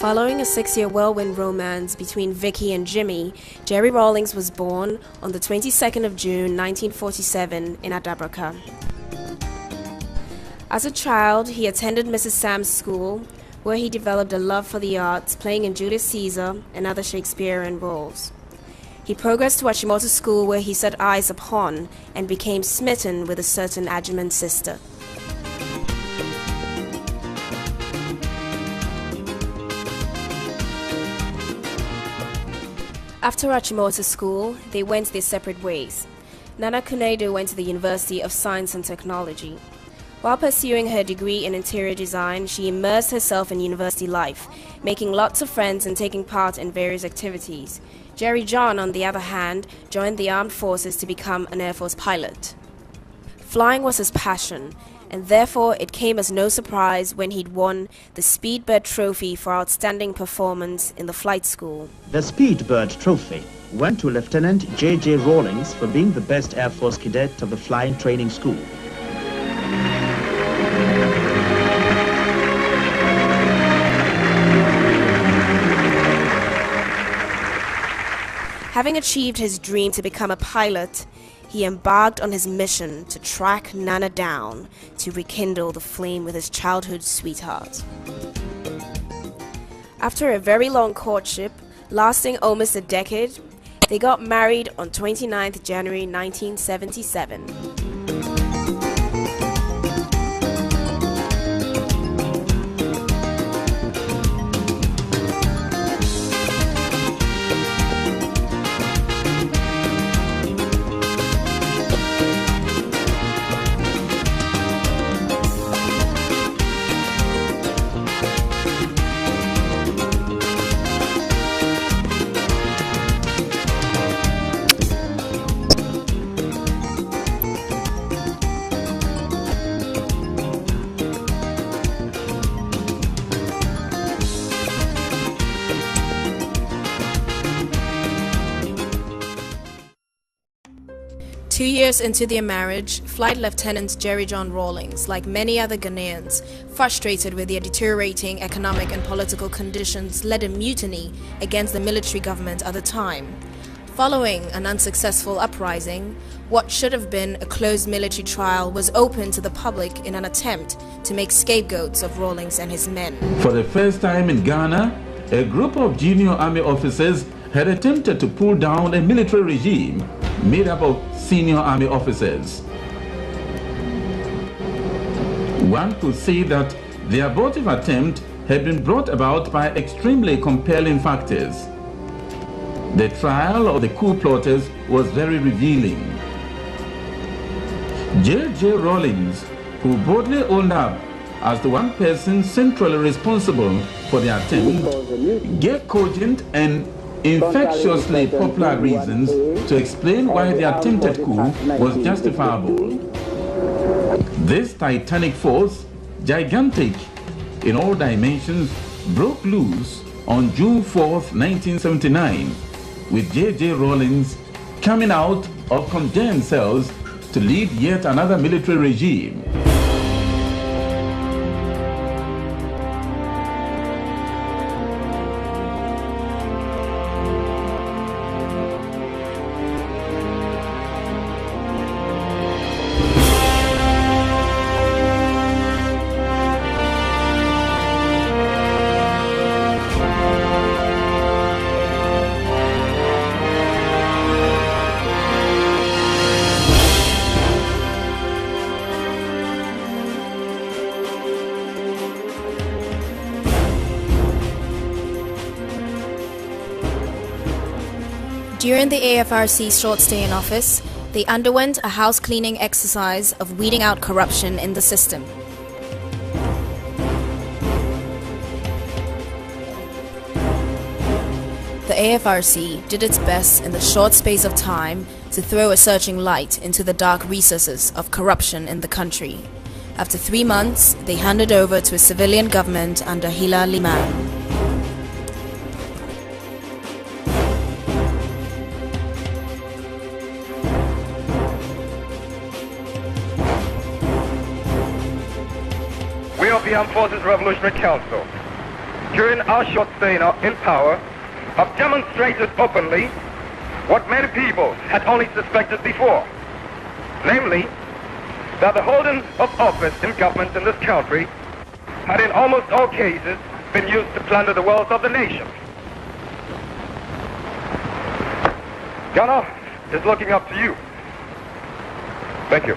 Following a 6-year whirlwind romance between Vicky and Jimmy, Jerry Rawlings was born on the 22nd of June 1947 in Adabraka. As a child, he attended Mrs. Sam's school, where he developed a love for the arts, playing in Julius Caesar and other Shakespearean roles. He progressed to Achimota School, where he set eyes upon and became smitten with a certain Ajuman sister. After Achimota School, they went their separate ways. Nana Kunedo went to the University of Science and Technology. While pursuing her degree in interior design, she immersed herself in university life, making lots of friends and taking part in various activities. Jerry John, on the other hand, joined the armed forces to become an Air Force pilot. Flying was his passion, and therefore it came as no surprise when he'd won the Speedbird Trophy for outstanding performance in the flight school. The Speedbird Trophy went to Lieutenant J.J. Rawlings for being the best Air Force cadet of the flying training school. Having achieved his dream to become a pilot, he embarked on his mission to track Nana down to rekindle the flame with his childhood sweetheart. After a very long courtship, lasting almost a decade, they got married on 29th January 1977. Two years into their marriage, Flight Lieutenant Jerry John Rawlings, like many other Ghanaians, frustrated with their deteriorating economic and political conditions, led a mutiny against the military government at the time. Following an unsuccessful uprising, what should have been a closed military trial was open to the public in an attempt to make scapegoats of Rawlings and his men. For the first time in Ghana, a group of junior army officers had attempted to pull down a military regime made up of senior army officers. One could say that the abortive attempt had been brought about by extremely compelling factors. The trial of the coup plotters was very revealing. J.J. Rawlings, who boldly owned up as the one person centrally responsible for the attempt, gave cogent and infectiously popular reasons to explain why the attempted coup was justifiable. This titanic force, gigantic in all dimensions, broke loose on June 4th, 1979, with J.J. Rawlings coming out of contained cells to lead yet another military regime. During the AFRC's short stay in office, they underwent a house cleaning exercise of weeding out corruption in the system. The AFRC did its best in the short space of time to throw a searching light into the dark recesses of corruption in the country. After 3 months, they handed over to a civilian government under Hila Liman. We of the Armed Forces Revolutionary Council during our short stay in power, have demonstrated openly what many people had only suspected before, namely, that the holding of office in government in this country had in almost all cases been used to plunder the wealth of the nation. Ghana is looking up to you. Thank you.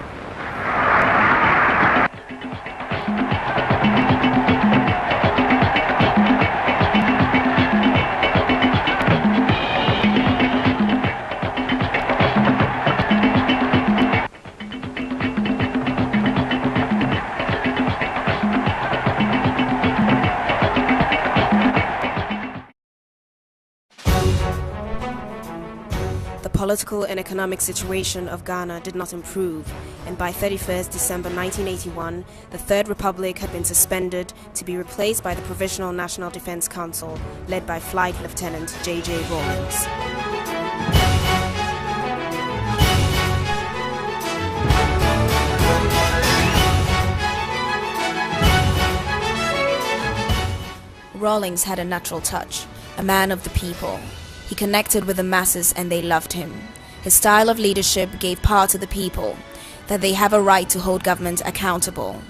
The political and economic situation of Ghana did not improve, and by 31st December 1981, the Third Republic had been suspended to be replaced by the Provisional National Defense Council, led by Flight Lieutenant J.J. Rawlings. Rawlings had a natural touch, a man of the people. He connected with the masses and they loved him. His style of leadership gave power to the people, that they have a right to hold government accountable.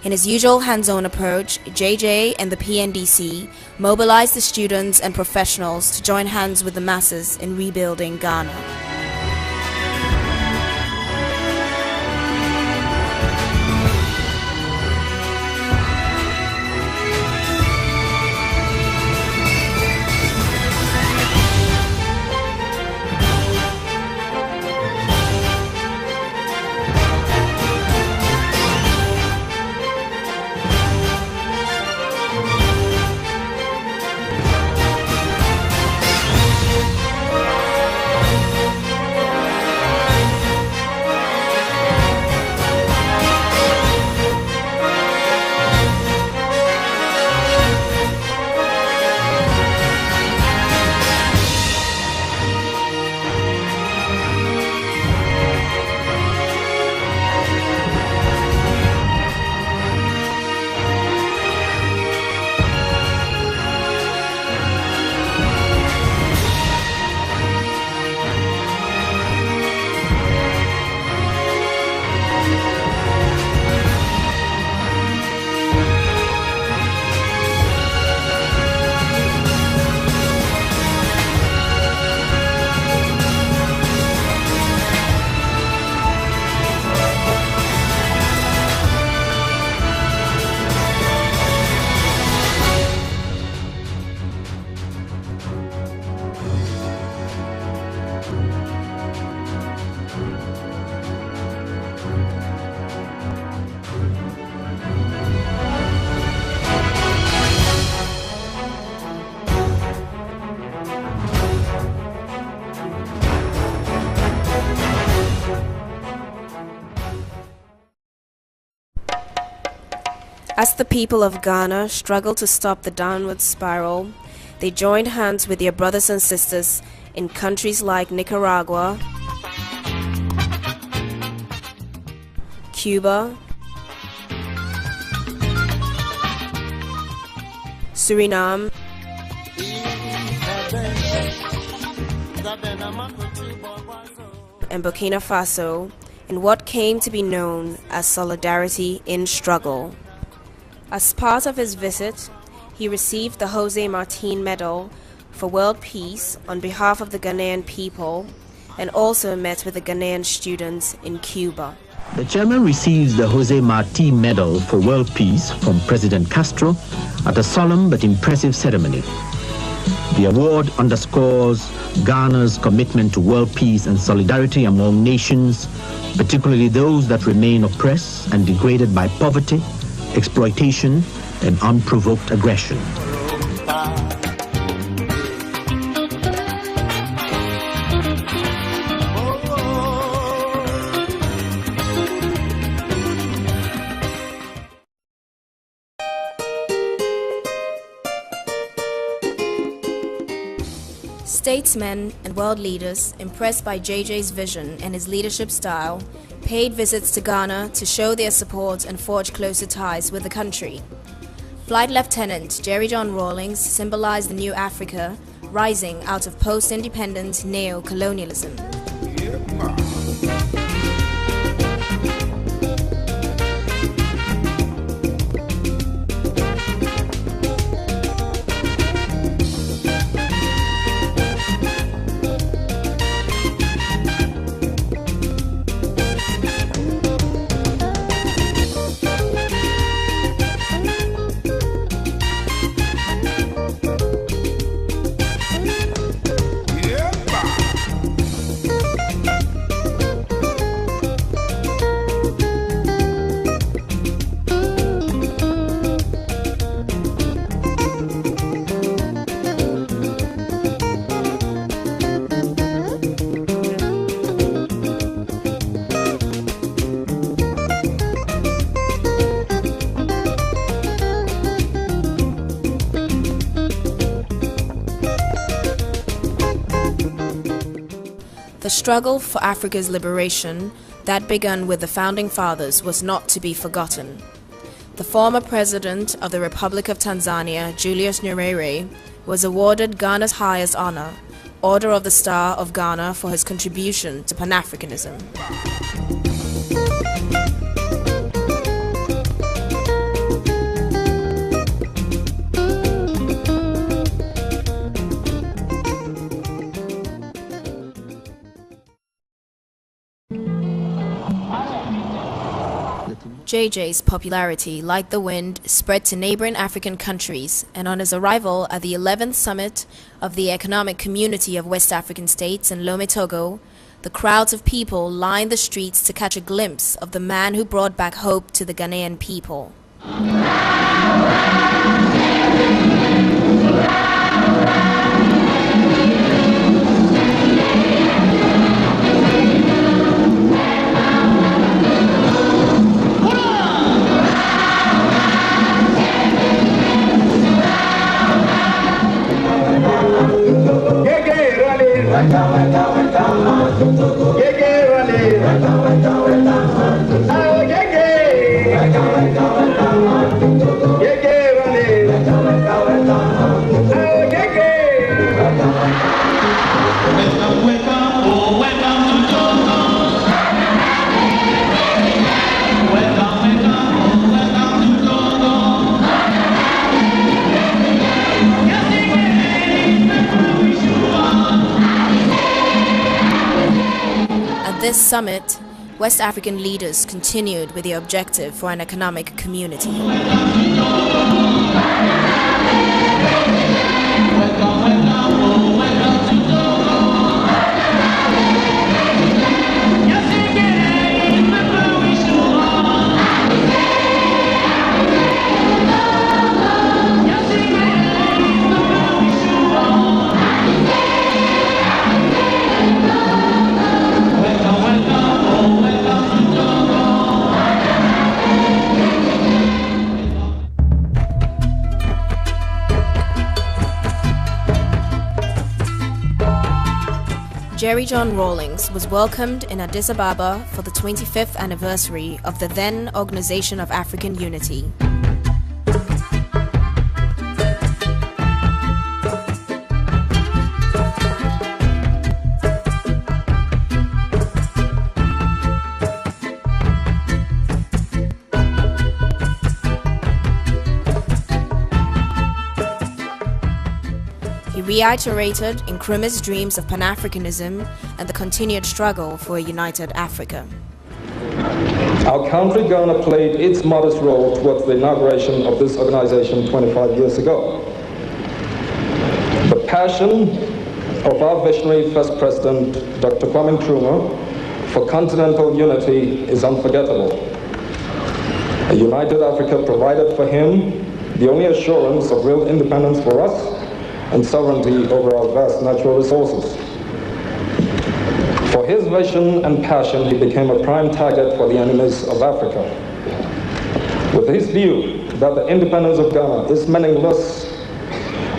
In his usual hands-on approach, JJ and the PNDC mobilized the students and professionals to join hands with the masses in rebuilding Ghana. As the people of Ghana struggled to stop the downward spiral, they joined hands with their brothers and sisters in countries like Nicaragua, Cuba, Suriname, and Burkina Faso in what came to be known as Solidarity in Struggle. As part of his visit, he received the Jose Marti Medal for World Peace on behalf of the Ghanaian people and also met with the Ghanaian students in Cuba. The chairman receives the Jose Marti Medal for World Peace from President Castro at a solemn but impressive ceremony. The award underscores Ghana's commitment to world peace and solidarity among nations, particularly those that remain oppressed and degraded by poverty, exploitation, and unprovoked aggression. Statesmen and world leaders, impressed by JJ's vision and his leadership style, paid visits to Ghana to show their support and forge closer ties with the country. Flight Lieutenant Jerry John Rawlings symbolized the new Africa rising out of post-independent neo-colonialism. The struggle for Africa's liberation that began with the Founding Fathers was not to be forgotten. The former president of the Republic of Tanzania, Julius Nyerere, was awarded Ghana's highest honor, Order of the Star of Ghana, for his contribution to Pan-Africanism. JJ's popularity, like the wind, spread to neighboring African countries, and on his arrival at the 11th summit of the Economic Community of West African States in Lome, Togo, the crowds of people lined the streets to catch a glimpse of the man who brought back hope to the Ghanaian people. At this summit, West African leaders continued with the objective for an economic community. Jerry John Rawlings was welcomed in Addis Ababa for the 25th anniversary of the then Organization of African Unity. He reiterated Nkrumah's dreams of Pan-Africanism and the continued struggle for a united Africa. Our country, Ghana, played its modest role towards the inauguration of this organization 25 years ago. The passion of our visionary first president, Dr. Kwame Nkrumah, for continental unity is unforgettable. A united Africa provided for him the only assurance of real independence for us and sovereignty over our vast natural resources. For his vision and passion, he became a prime target for the enemies of Africa. With his view that the independence of Ghana is meaningless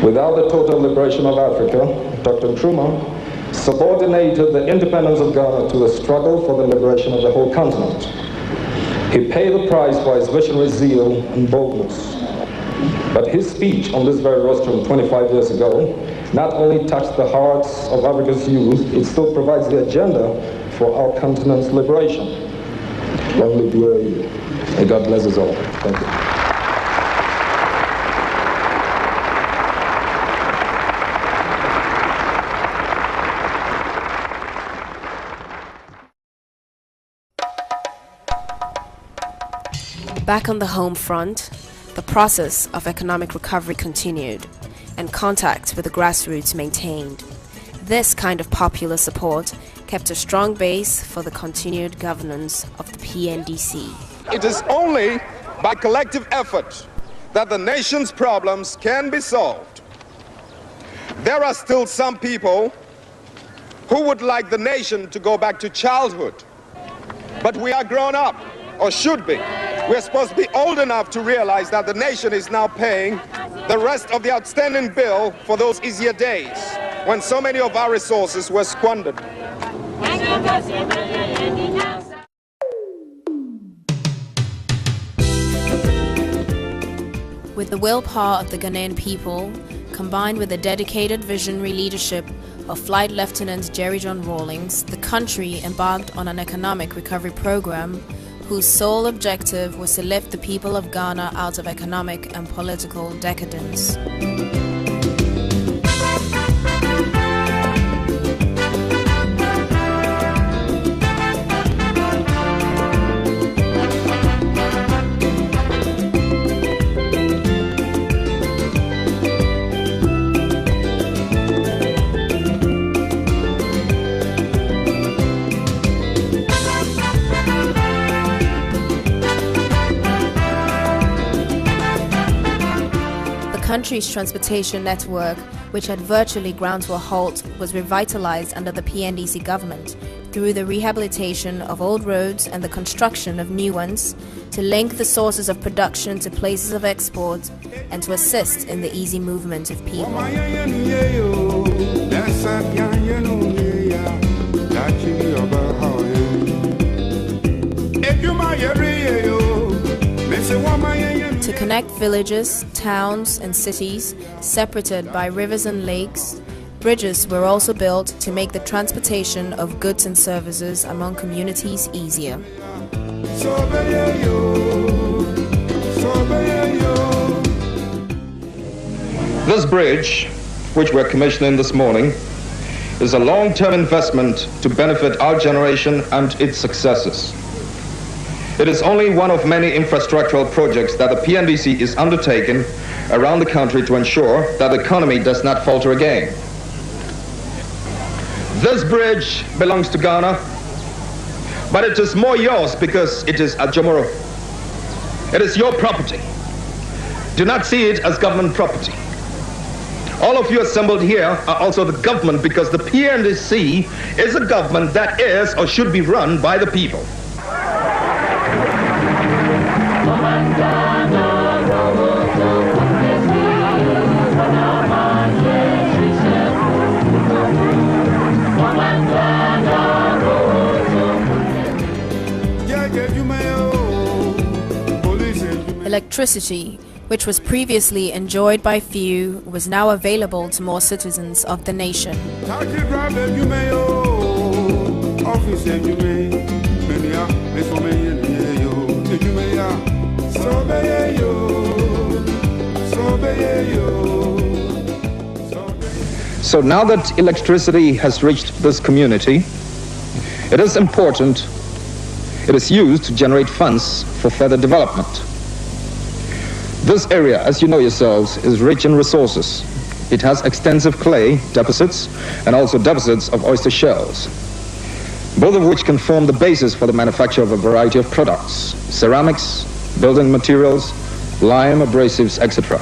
without the total liberation of Africa, Dr. Nkrumah subordinated the independence of Ghana to the struggle for the liberation of the whole continent. He paid the price for his visionary zeal and boldness. But his speech on this very rostrum 25 years ago not only touched the hearts of Africa's youth, it still provides the agenda for our continent's liberation. Long live the AU. May God bless us all. Thank you. Back on the home front, the process of economic recovery continued, and contact with the grassroots maintained. This kind of popular support kept a strong base for the continued governance of the PNDC. It is only by collective effort that the nation's problems can be solved. There are still some people who would like the nation to go back to childhood, but we are grown up, or should be. We're supposed to be old enough to realize that the nation is now paying the rest of the outstanding bill for those easier days when so many of our resources were squandered. With the willpower of the Ghanaian people, combined with the dedicated visionary leadership of Flight Lieutenant Jerry John Rawlings, the country embarked on an economic recovery program whose sole objective was to lift the people of Ghana out of economic and political decadence. The country's transportation network, which had virtually ground to a halt, was revitalized under the PNDC government through the rehabilitation of old roads and the construction of new ones to link the sources of production to places of export and to assist in the easy movement of people. To connect villages, towns, and cities separated by rivers and lakes, bridges were also built to make the transportation of goods and services among communities easier. This bridge, which we're commissioning this morning, is a long-term investment to benefit our generation and its successors. It is only one of many infrastructural projects that the PNDC is undertaking around the country to ensure that the economy does not falter again. This bridge belongs to Ghana, but it is more yours because it is Ajomoro. It is your property. Do not see it as government property. All of you assembled here are also the government because the PNDC is a government that is or should be run by the people. Electricity, which was previously enjoyed by few, was now available to more citizens of the nation. So now that electricity has reached this community, it is important it is used to generate funds for further development. This area, as you know yourselves, is rich in resources. It has extensive clay deposits and also deposits of oyster shells, both of which can form the basis for the manufacture of a variety of products: ceramics, building materials, lime, abrasives, etc.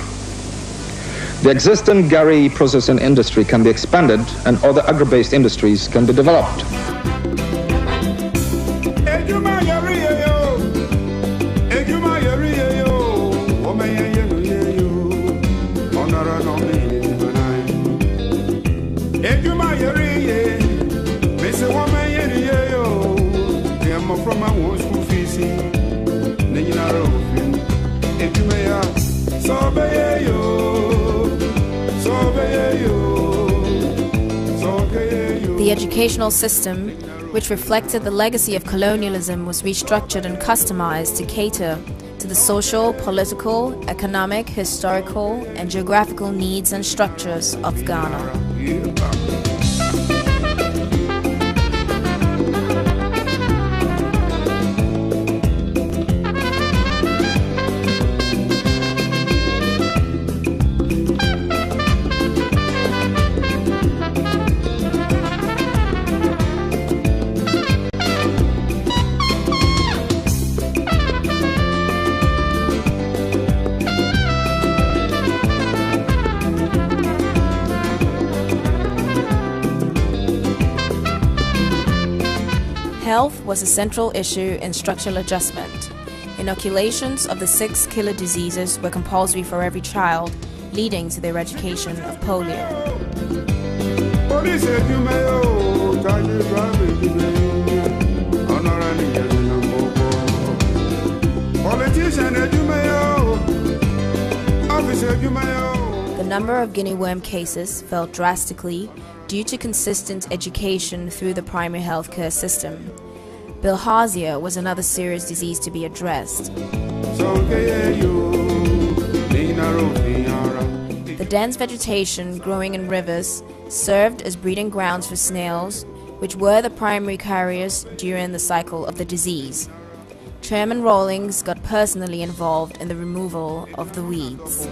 The existing Gary processing industry can be expanded and other agro-based industries can be developed. The educational system, which reflected the legacy of colonialism, was restructured and customized to cater to the social, political, economic, historical, and geographical needs and structures of Ghana. Health was a central issue in structural adjustment. Inoculations of the 6 killer diseases were compulsory for every child, leading to the eradication of polio. The number of guinea worm cases fell drastically due to consistent education through the primary healthcare system. Bilharzia was another serious disease to be addressed. The dense vegetation growing in rivers served as breeding grounds for snails, which were the primary carriers during the cycle of the disease. Chairman Rawlings got personally involved in the removal of the weeds.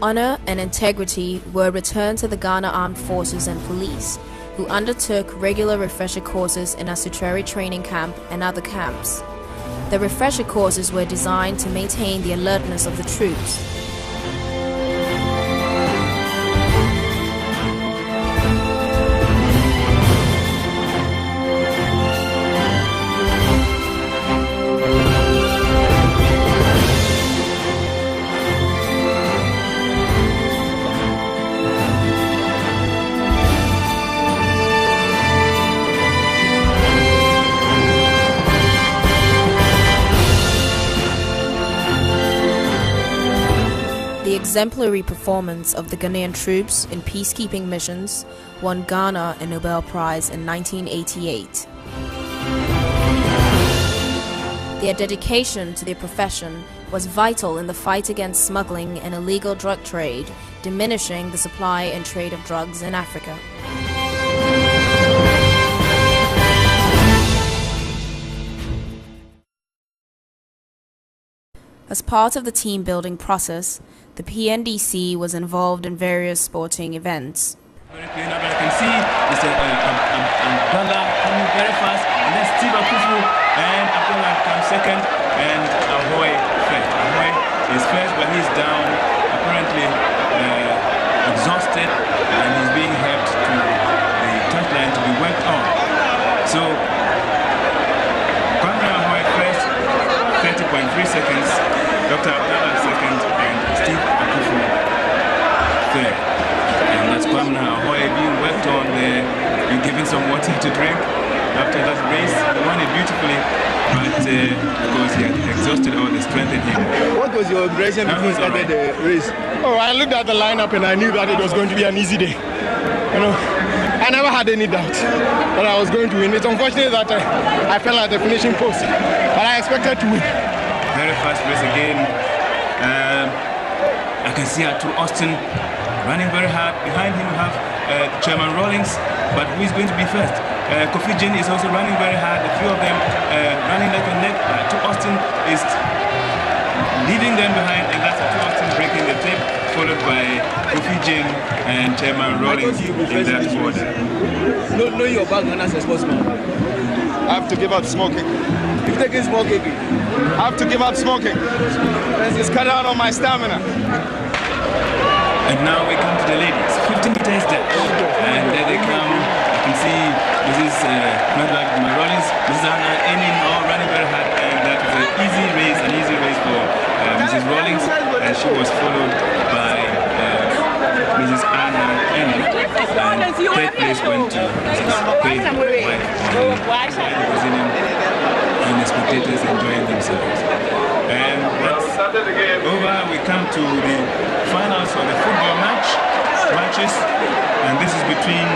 Honor and integrity were returned to the Ghana Armed Forces and Police, who undertook regular refresher courses in Asuteri Training Camp and other camps. The refresher courses were designed to maintain the alertness of the troops. The exemplary performance of the Ghanaian troops in peacekeeping missions won Ghana a Nobel Prize in 1988. Their dedication to their profession was vital in the fight against smuggling and illegal drug trade, diminishing the supply and trade of drugs in Africa. As part of the team-building process, the PNDC was involved in various sporting events. I can see Mr. Abdallah coming very fast, and then Steve Akufu and Abdallah comes second, and Ahoy first. Ahoy is first, but he's down, apparently exhausted, and he's being helped to the touchline to be worked on. So, Kwame Ahoy first, 30.3 seconds, Dr. Abdallah second, and Steve Akufu third. And that's Kwame Ahoy being worked on there. You're giving some water to drink after that race. He won it beautifully, but because he had exhausted all the strength in him. What was your impression before you started the race? Oh, I looked at the lineup and I knew that it was going to be an easy day. You know, I never had any doubt that I was going to win. It's unfortunate that I fell at the finishing post, but I expected to win. Very fast race again. I can see Arthur Austin running very hard. Behind him we have Chairman Rawlings, but who is going to be first? Kofi Jane is also running very hard. The few of them running neck and neck. Arthur Austin is leading them behind, and that's Arthur Austin breaking taking the tip, followed by Kofi Jin and Chairman Rawlings in that order. Know your background as a sportsman. I have to give up smoking. You've taken smoking. I have to give up smoking. It's cut out on my stamina. And now we come to the ladies. 15 meters dash. And there they come. You can see Mrs. not like my Rawlings. Mrs. Anna aiming or running very hard. And that was an easy race for Mrs. Rawlings. And she was followed by Mrs. Anna Enid. And third place went to Mrs. Quaid White on Brazilian, and the spectators enjoying themselves. And that's over. We come to the finals of the football matches, and this is between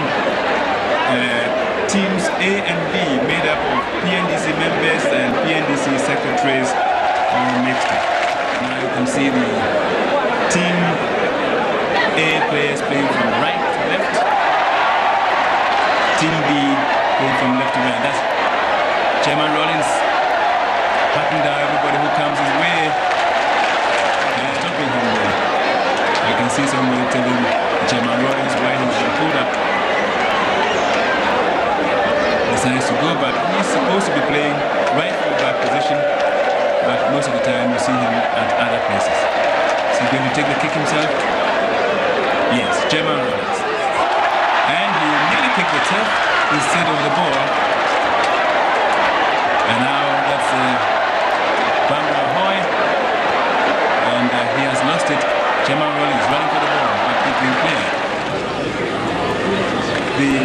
teams A and B, made up of PNDC members and PNDC secretaries, all mixed up. Now you can see the team A players playing from right to left, team B playing from left to right. That's Chairman Rawlings patting down everybody who comes his way and stopping him there. I can see somebody telling Chairman Rawlings why he's been pulled up. Decides to go, but he's supposed to be playing right full back position, but most of the time you see him at other places. Is he going to take the kick himself? Yes, Chairman Rawlings. And he nearly kicked the turf instead of the ball. And now that's Bambara Hoy, and he has lost it. Chairman Rawlings running for the ball, but it's been cleared. The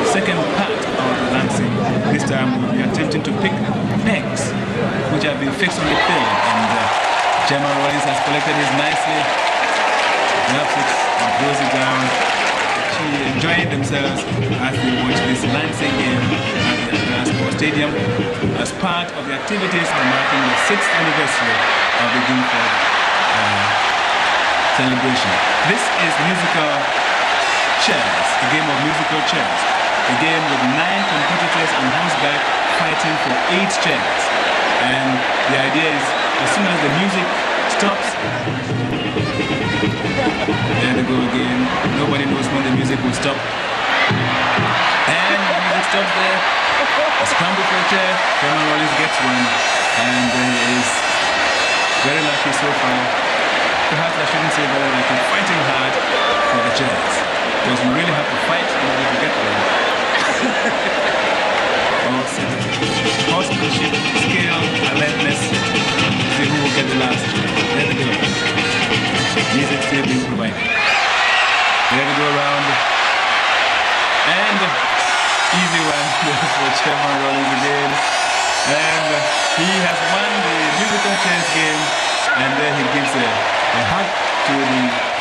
second part of the lancing, this time we'll be attempting to pick pegs which have been fixed on the field, and Chairman Rawlings has collected his nicely, grabs it and throws it down. She enjoying themselves as they watch this lancing game at the Accra Sports Stadium as part of the activities marking the 6th anniversary of the Guildford celebration. This is musical chairs, a game of musical chairs, a game with 9 competitors on horseback fighting for 8 chairs. And the idea is, as soon as the music stops, there they go again. Nobody knows when the music will stop. And the music stops there. A scramble for a chair. Chairman Rawlings gets one, and he is very lucky so far. Perhaps I shouldn't say very lucky, fighting hard for the chairs, because we really have to fight in order to get one. Awesome. Horsemanship, skill, alertness. See who will get the last. There we go. Music still being provided. There we go around. And easy one for Chairman Rawlings again. And he has won the musical chairs game. And then he gives a hug to the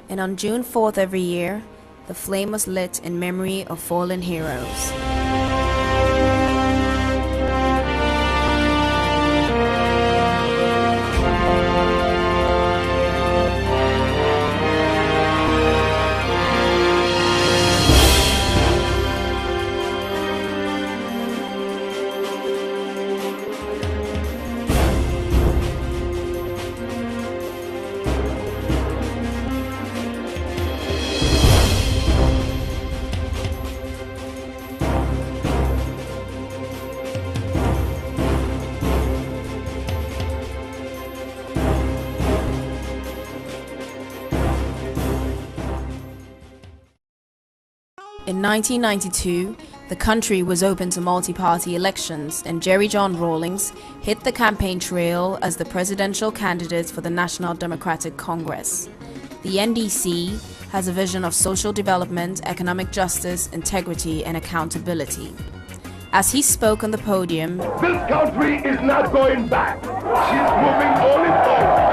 And on June 4th every year, the flame was lit in memory of fallen heroes. In 1992, the country was open to multi-party elections, and Jerry John Rawlings hit the campaign trail as the presidential candidate for the National Democratic Congress. The NDC has a vision of social development, economic justice, integrity, and accountability. As he spoke on the podium, "This country is not going back. She's moving only forward."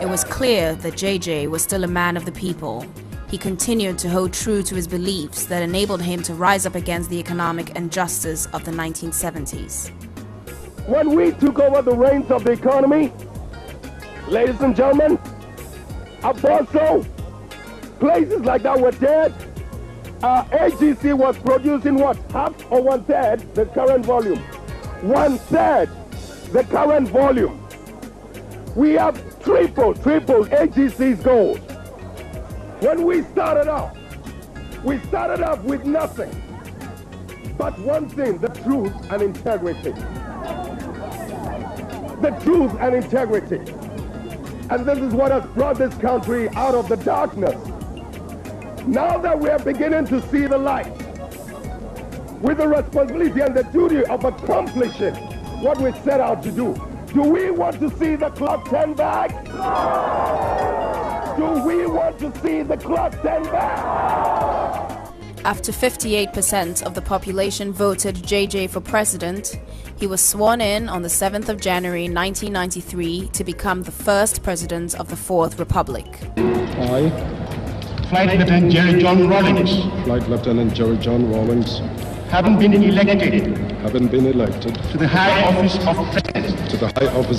it was clear that JJ was still a man of the people. He continued to hold true to his beliefs that enabled him to rise up against the economic injustice of the 1970s. When we took over the reins of the economy, ladies and gentlemen, I thought so. Places like that were dead. AGC was producing what? Half or 1/3 the current volume. 1/3 the current volume. We have tripled AGC's goals. When we started off with nothing. But one thing, the truth and integrity. The truth and integrity. And this is what has brought this country out of the darkness. Now that we are beginning to see the light, with the responsibility and the duty of accomplishing what we set out to do, do we want to see the clock turn back? Do we want to see the clock turn back? After 58% of the population voted JJ for president, he was sworn in on the 7th of January 1993 to become the first president of the Fourth Republic. I, Flight Lieutenant Jerry John Rawlings, Flight Lieutenant Jerry John Rawlings, having been elected to the high office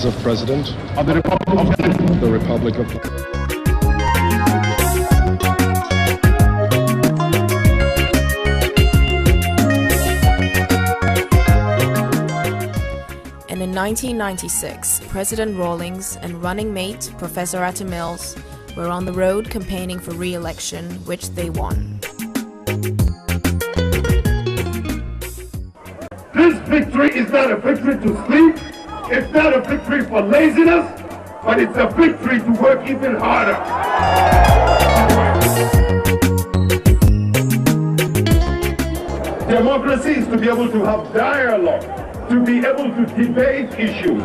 of President of the Republic of Ghana, the Republic of And in 1996, President Rawlings and running mate Professor Atta Mills were on the road campaigning for re-election, which they won. This victory is not a victory to sleep, it's not a victory for laziness, but it's a victory to work even harder. Democracy is to be able to have dialogue, to be able to debate issues.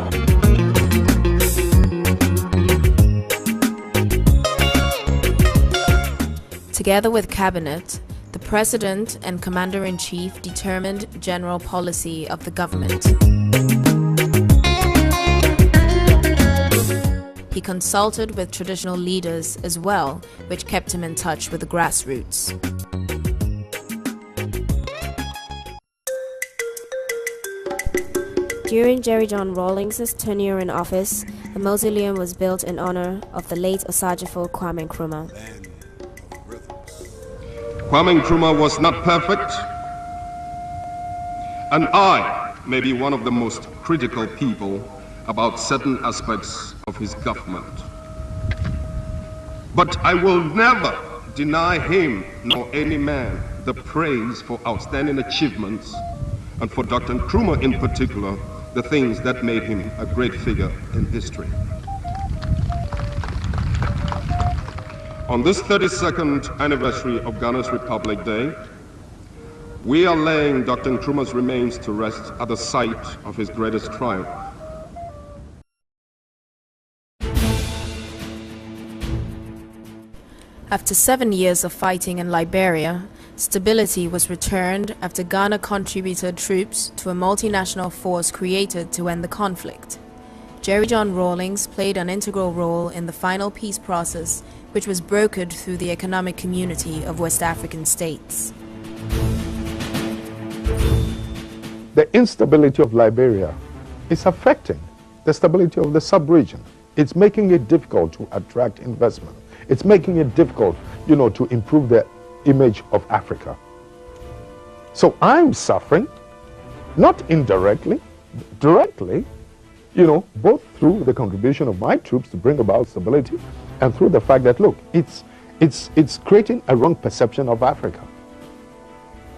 Together with cabinet, the president and commander-in-chief determined general policy of the government. He consulted with traditional leaders as well, which kept him in touch with the grassroots. During Jerry John Rawlings' tenure in office, a mausoleum was built in honor of the late Osagyefo Kwame Nkrumah. Kwame Nkrumah was not perfect, and I may be one of the most critical people about certain aspects of his government. But I will never deny him nor any man the praise for outstanding achievements, and for Dr. Nkrumah in particular, the things that made him a great figure in history. On this 32nd anniversary of Ghana's Republic Day, we are laying Dr. Nkrumah's remains to rest at the site of his greatest triumph. After 7 years of fighting in Liberia, stability was returned after Ghana contributed troops to a multinational force created to end the conflict. Jerry John Rawlings played an integral role in the final peace process, which was brokered through the economic community of West African states. The instability of Liberia is affecting the stability of the sub-region. It's making it difficult to attract investment. It's making it difficult, to improve the image of Africa. So I'm suffering, not indirectly, directly, both through the contribution of my troops to bring about stability and through the fact that, look, it's creating a wrong perception of Africa.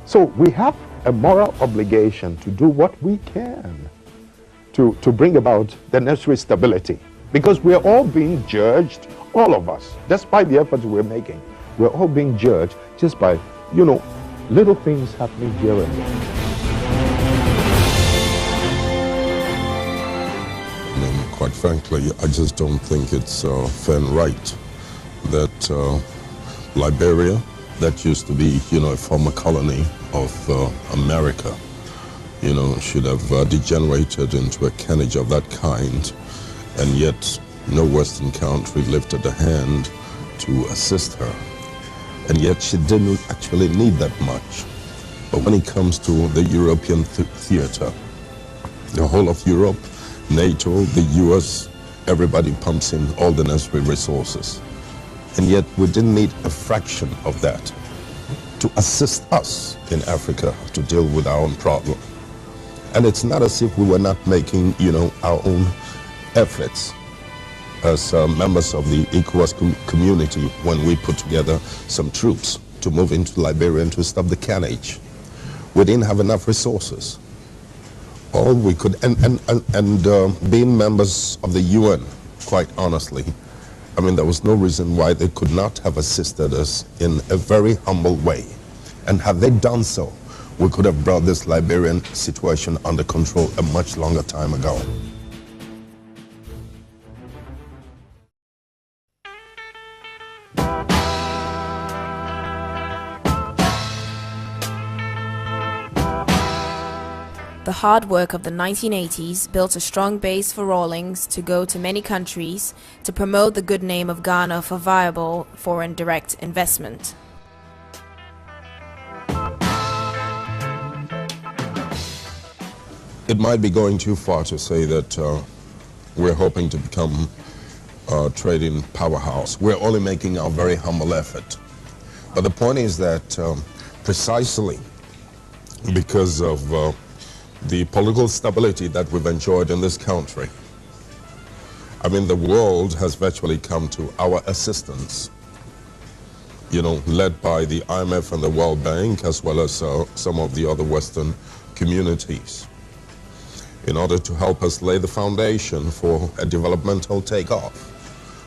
So we have a moral obligation to do what we can to bring about the necessary stability, because we're all being judged, all of us, despite the efforts we're making. We're all being judged just by, little things happening here and there. Quite frankly, I just don't think it's fair and right that Liberia, that used to be, a former colony of America, should have degenerated into a carnage of that kind, and yet no Western country lifted a hand to assist her. And yet she didn't actually need that much. But when it comes to the European theater, the whole of Europe, NATO, the US, everybody pumps in all the necessary resources. And yet we didn't need a fraction of that. to assist us in Africa to deal with our own problem. And it's not as if we were not making, our own efforts as members of the ECOWAS community when we put together some troops to move into Liberia and to stop the carnage. We didn't have enough resources. All we could, and being members of the UN, quite honestly, I mean, there was no reason why they could not have assisted us in a very humble way. And had they done so, we could have brought this Liberian situation under control a much longer time ago. The hard work of the 1980s built a strong base for Rawlings to go to many countries to promote the good name of Ghana for viable foreign direct investment. It might be going too far to say that we're hoping to become a trading powerhouse. We're only making our very humble effort. But the point is that precisely because of the political stability that we've enjoyed in this country, I mean, the world has virtually come to our assistance, led by the IMF and the World Bank, as well as some of the other Western communities, in order to help us lay the foundation for a developmental takeoff.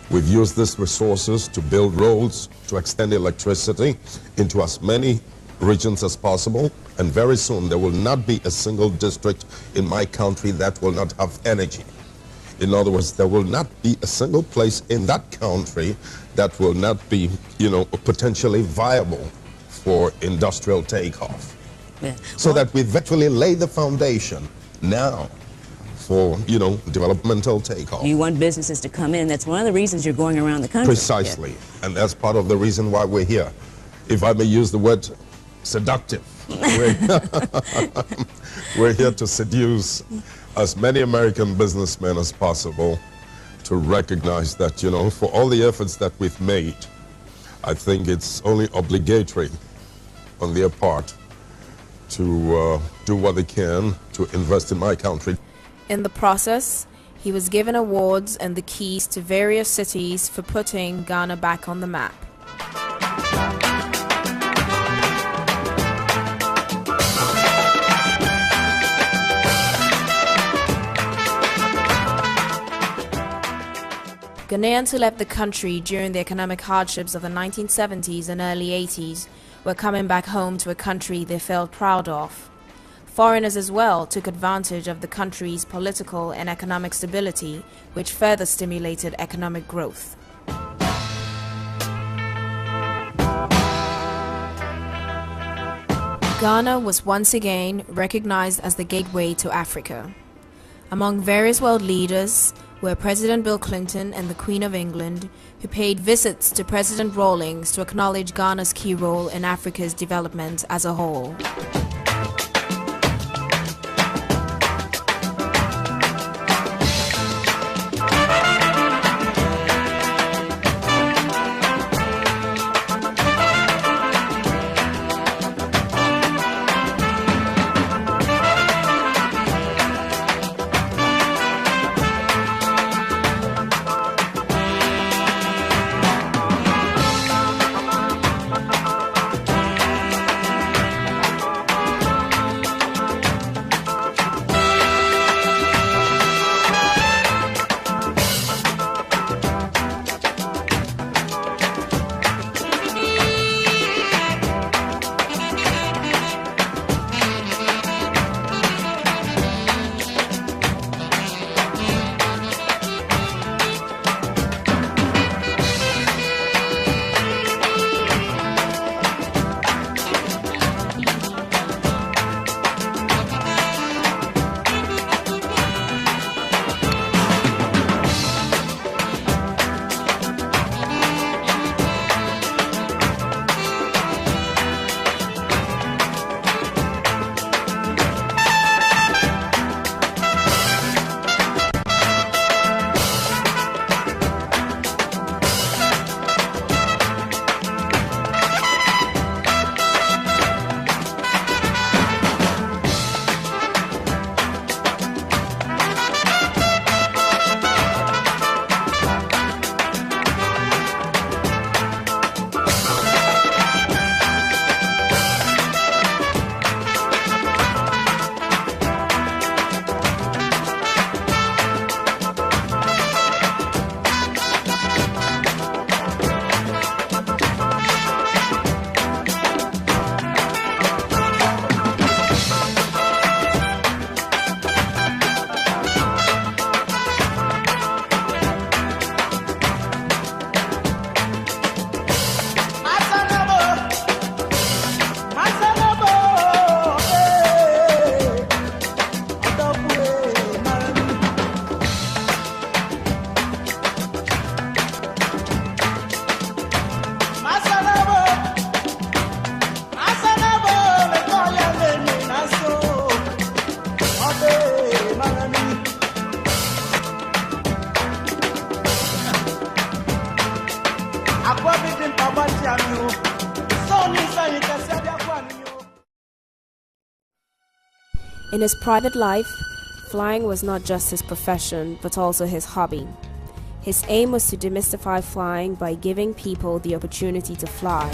We've used these resources to build roads, to extend electricity into as many regions as possible, and very soon there will not be a single district in my country that will not have energy. In other words, there will not be a single place in that country that will not be, potentially viable for industrial takeoff. Yeah. So that we virtually lay the foundation now for, developmental takeoff. You want businesses to come in. That's one of the reasons you're going around the country. Precisely. Yeah. And that's part of the reason why we're here. If I may use the word seductive. We're here to seduce as many American businessmen as possible to recognize that, for all the efforts that we've made, I think it's only obligatory on their part to do what they can to invest in my country. In the process, he was given awards and the keys to various cities for putting Ghana back on the map. Ghanaians who left the country during the economic hardships of the 1970s and early 80s were coming back home to a country they felt proud of. Foreigners as well took advantage of the country's political and economic stability, which further stimulated economic growth. Ghana was once again recognized as the gateway to Africa. Among various world leaders were President Bill Clinton and the Queen of England, who paid visits to President Rawlings to acknowledge Ghana's key role in Africa's development as a whole. In his private life, flying was not just his profession, but also his hobby. His aim was to demystify flying by giving people the opportunity to fly.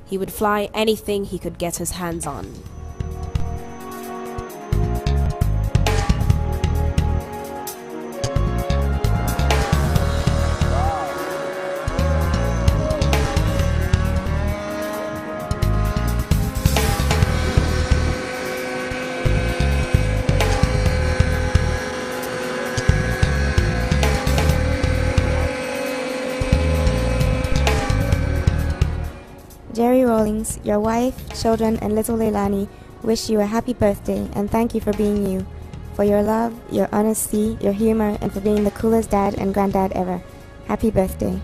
He would fly anything he could get his hands on. Jerry Rawlings, your wife, children, and little Leilani wish you a happy birthday and thank you for being you, for your love, your honesty, your humor, and for being the coolest dad and granddad ever. Happy birthday.